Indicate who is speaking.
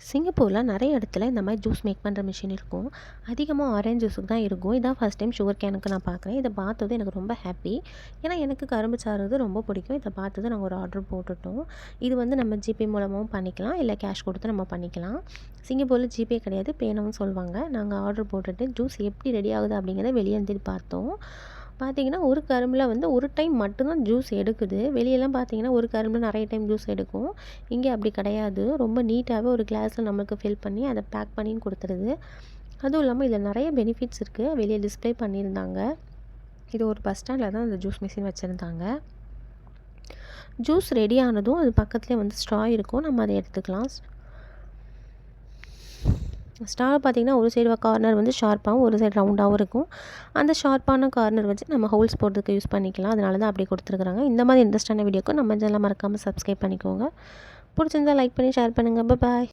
Speaker 1: சிங்கப்பூரில் நிறைய இடத்துல இந்த மாதிரி ஜூஸ் மேக் பண்ணுற மிஷின் இருக்கும். அதிகமாக ஆரஞ்ச் ஜூஸுக்கு தான் இருக்கும். இதான் ஃபஸ்ட் டைம் சுகர் கேனுக்கு நான் பார்க்குறேன். இதை பார்த்தது எனக்கு ரொம்ப ஹாப்பி. ஏன்னா எனக்கு கரும்பு சாறுறது ரொம்ப பிடிக்கும். இதை பார்த்தது நாங்கள் ஒரு ஆர்டர் போட்டுட்டோம். இது வந்து நம்ம ஜிபே மூலமாகவும் பண்ணிக்கலாம், இல்லை கேஷ் கொடுத்து நம்ம பண்ணிக்கலாம். சிங்கப்பூரில் ஜிபே கிடையாது, பேனம்னு சொல்லுவாங்க. நாங்கள் ஆர்டர் போட்டுட்டு ஜூஸ் எப்படி ரெடி ஆகுது அப்படிங்கிறத வெளியே இருந்து பார்த்தோம். பார்த்தீங்கன்னா ஒரு கரும்பில் வந்து ஒரு டைம் மட்டும்தான் ஜூஸ் எடுக்குது. வெளியெல்லாம் பார்த்தீங்கன்னா ஒரு கரும்பில் நிறைய டைம் ஜூஸ் எடுக்கும். இங்கே அப்படி கிடையாது. ரொம்ப நீட்டாகவே ஒரு கிளாஸில் நம்மளுக்கு ஃபில் பண்ணி அதை பேக் பண்ணின்னு கொடுத்துருது. அதுவும் இல்லாமல் இதில் நிறைய பெனிஃபிட்ஸ் இருக்குது. வெளியே டிஸ்ப்ளே பண்ணியிருந்தாங்க. இது ஒரு பஸ் ஸ்டாண்டில் தான் அந்த ஜூஸ் மிஷின் வச்சுருந்தாங்க. ஜூஸ் ரெடி ஆனதும் அது பக்கத்துலேயே வந்து ஸ்ட்ரா இருக்கும். நம்ம அதை எடுத்துக்கலாம். ஸ்ட்ரா பார்த்திங்கன்னா ஒரு சைடு கார்னர் வந்து ஷார்ப்பாகவும் ஒரு சைடு ரவுண்டாகவும் இருக்கும். அந்த ஷார்ப்பான கார்னர் வச்சு நம்ம ஹோல்ஸ் போடுறதுக்கு யூஸ் பண்ணிக்கலாம். அதனால தான் அப்படி கொடுத்துருக்குறாங்க. இந்த மாதிரி இன்ட்ரெஸ்டான வீடியோக்கு நம்ம சேனலை மறக்காமல் சப்ஸ்கிரைப் பண்ணிக்கோங்க. பிடிச்சிருந்தா லைக் பண்ணி ஷேர் பண்ணுங்கள். பாய்.